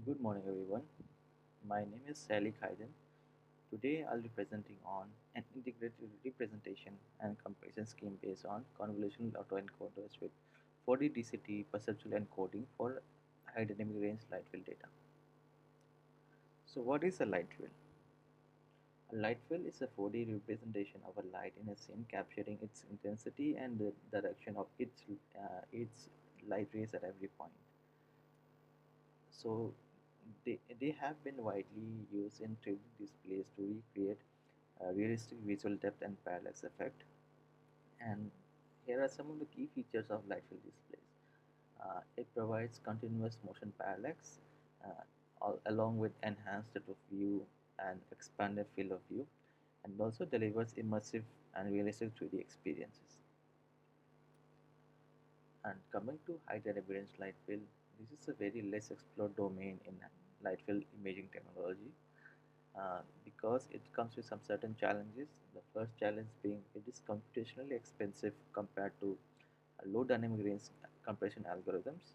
Good morning, everyone. My name is Sally Khaiden. Today, I'll be presenting on an integrated representation and comparison scheme based on convolutional autoencoders with 4D DCT perceptual encoding for high dynamic range light field data. So, what is a light field? A light field is a 4D representation of a light in a scene capturing its intensity and the direction of its light rays at every point. So they have been widely used in 3D displays to recreate realistic visual depth and parallax effect. And here are some of the key features of light field displays. It provides continuous motion parallax along with enhanced depth of view and expanded field of view, and also delivers immersive and realistic 3D experiences. And coming to high dynamic light field, this is a very less explored domain in light field imaging technology because it comes with some certain challenges. The first challenge being it is computationally expensive compared to low dynamic range compression algorithms,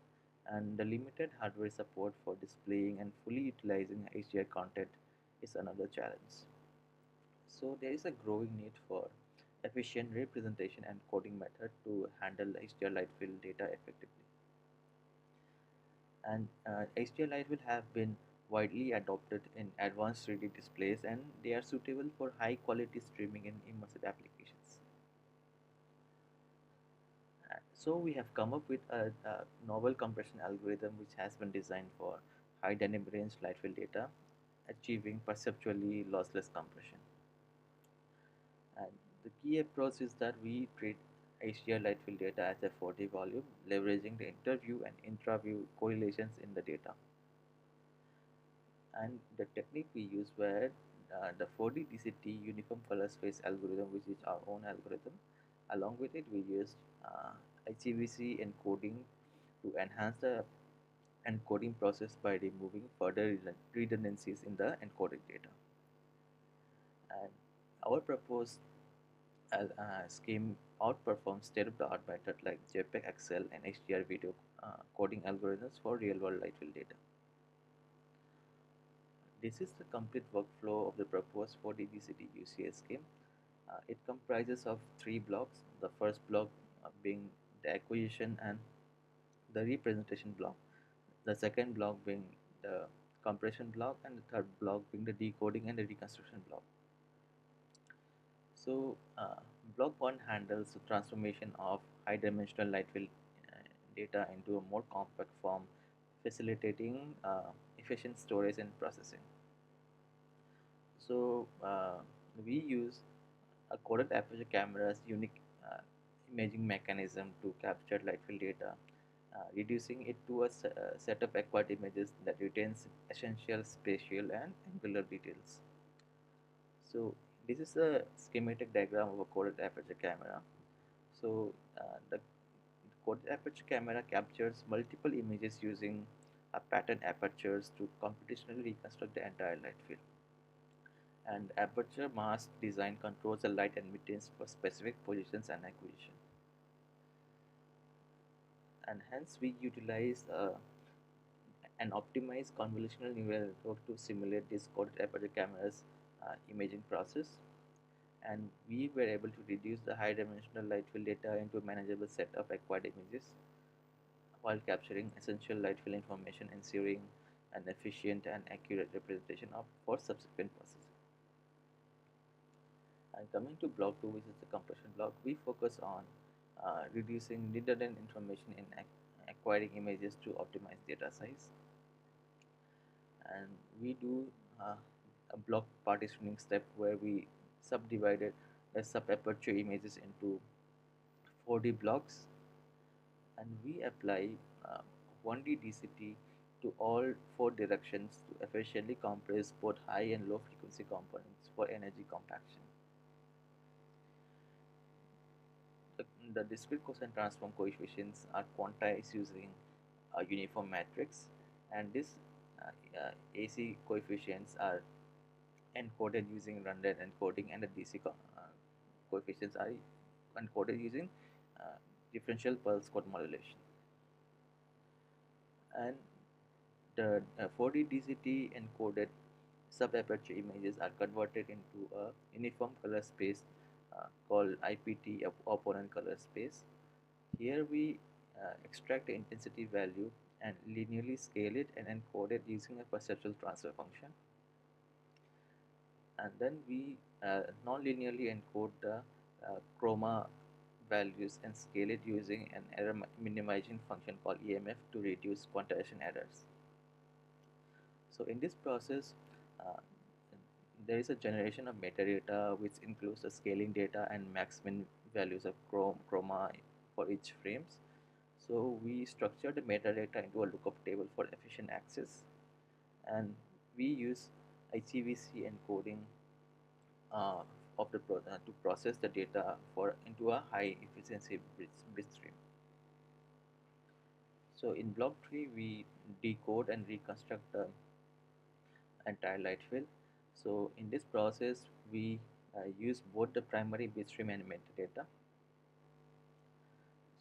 and the limited hardware support for displaying and fully utilizing HDR content is another challenge. So there is a growing need for efficient representation and coding method to handle HDR light field data effectively. And HDR light will have been widely adopted in advanced 3D displays, and they are suitable for high quality streaming and immersive applications. So we have come up with a novel compression algorithm which has been designed for high dynamic range light field data, achieving perceptually lossless compression. And the key approach is that we treat HDR light field data as a 4D volume, leveraging the interview and intra-view correlations in the data. And the technique we use were the 4D DCT uniform color space algorithm, which is our own algorithm. Along with it, we used HEVC encoding to enhance the encoding process by removing further redundancies in the encoded data. And our proposed scheme outperforms state-of-the-art methods like JPEG-XL and HDR video coding algorithms for real-world light field data. This is the complete workflow of the proposed 4D DCT UCS scheme. It comprises of three blocks. The first block being the acquisition and the representation block. The second block being the compression block, and the third block being the decoding and the reconstruction block. So, block 1 handles the transformation of high dimensional light field data into a more compact form, facilitating efficient storage and processing. So, we use a coded aperture camera's unique imaging mechanism to capture light field data, reducing it to a set of acquired images that retains essential spatial and angular details. So this is a schematic diagram of a coded aperture camera. So the coded aperture camera captures multiple images using pattern apertures to computationally reconstruct the entire light field. And aperture mask design controls the light admittance for specific positions and acquisition. And hence we utilize an optimized convolutional neural network to simulate this coded aperture camera's imaging process, and we were able to reduce the high dimensional light field data into a manageable set of acquired images while capturing essential light field information, ensuring an efficient and accurate representation of for subsequent processing. And coming to block 2, which is the compression block, we focus on reducing redundant information in acquiring images to optimize data size. And we do a block partitioning step where we subdivided the sub-aperture images into 4D blocks, and we apply 1D DCT to all four directions to efficiently compress both high and low frequency components for energy compaction. The discrete cosine transform coefficients are quantized using a uniform matrix, and this AC coefficients are encoded using random encoding, and the DC coefficients are encoded using differential pulse code modulation. And The 4D DCT encoded sub-aperture images are converted into a uniform color space called IPT, opponent color space. Here we extract the intensity value and linearly scale it and encode it using a perceptual transfer function. And then we non-linearly encode the chroma values and scale it using an error minimizing function called EMF to reduce quantization errors. So in this process, uh, there is a generation of metadata which includes the scaling data and max min values of chroma for each frames. So we structure the metadata into a lookup table for efficient access, and we use HEVC encoding uh, to process the data for into a high efficiency bit stream. So in block 3 we decode and reconstruct the entire light field. So in this process we use both the primary bit stream and metadata.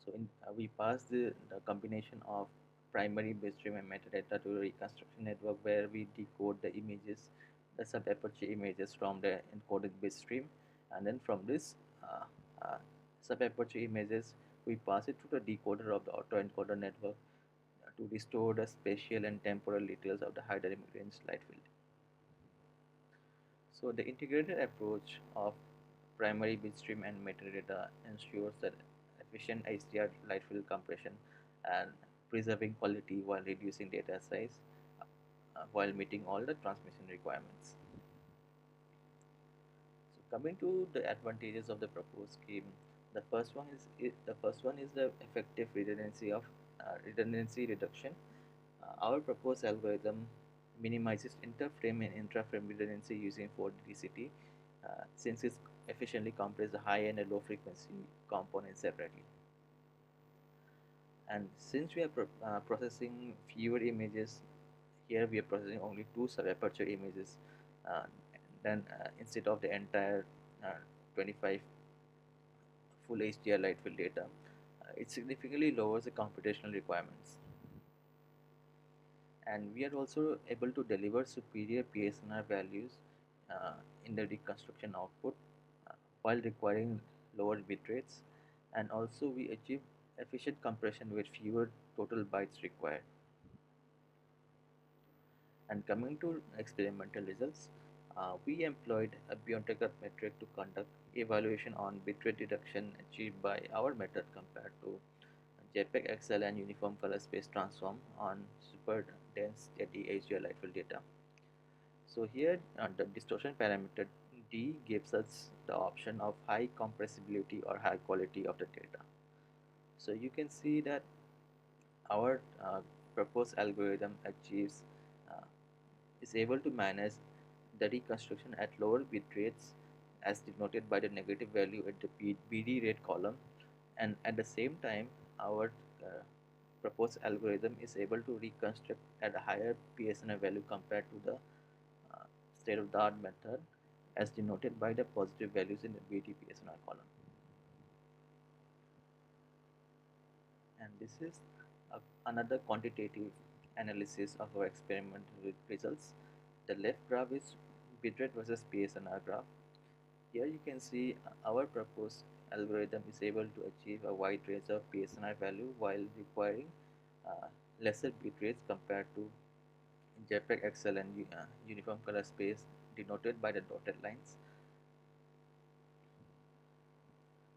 So we pass the combination of primary bit stream and metadata to the reconstruction network where we decode the images, the sub-aperture images from the encoded bit stream, and then from this sub-aperture images we pass it to the decoder of the autoencoder network to restore the spatial and temporal details of the high dynamic range light field. So the integrated approach of primary bitstream and metadata ensures that efficient HDR light field compression and preserving quality while reducing data size while meeting all the transmission requirements. So coming to the advantages of the proposed scheme, the first one is the effective redundancy reduction. Our proposed algorithm minimizes interframe and intra-frame redundancy using 4D DCT since it efficiently compresses the high and the low frequency components separately. And since we are processing fewer images, here we are processing only two sub-aperture images uh, then instead of the entire 25 full HDR light field data. It significantly lowers the computational requirements. And we are also able to deliver superior PSNR values in the reconstruction output while requiring lower bit rates, and also we achieve efficient compression with fewer total bytes required. And coming to experimental results, we employed a Biontech metric to conduct evaluation on bitrate reduction achieved by our method compared to JPEG-XL and uniform color space transform on super dense steady HDR light field data. So here the distortion parameter D gives us the option of high compressibility or high quality of the data. So you can see that our proposed algorithm achieves uh, is able to manage the reconstruction at lower bit rates as denoted by the negative value at the BD rate column, and at the same time our proposed algorithm is able to reconstruct at a higher PSNR value compared to the state-of-the-art method as denoted by the positive values in the BD PSNR column. And this is another quantitative analysis of our experimental results. The left graph is bitrate versus PSNR graph. Here you can see our proposed algorithm is able to achieve a wide range of PSNR value while requiring lesser bit rates compared to JPEG-XL and uniform color space denoted by the dotted lines.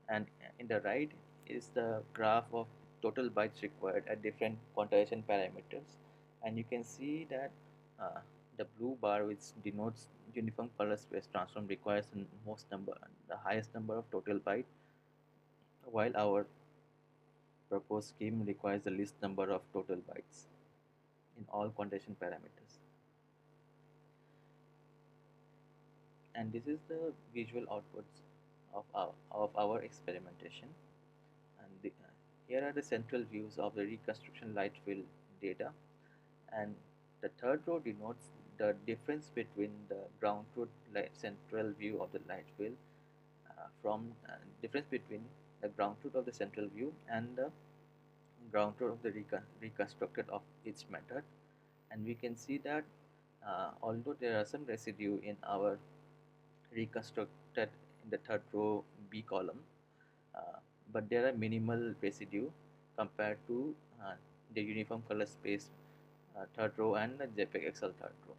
And in the right is the graph of total bytes required at different quantization parameters, and you can see that uh, the blue bar which denotes uniform color space transform requires the highest number of total byte, while our proposed scheme requires the least number of total bytes in all quantization parameters. And this is the visual outputs of our experimentation. And here are the central views of the reconstruction light field data, and the third row denotes the difference between the ground truth central view of the light field from difference between the ground truth of the central view and the ground truth of the reconstructed of each method. And we can see that although there are some residue in our reconstructed in the third row B column, uh, but there are minimal residue compared to the uniform color space third row and the JPEG-XL third row.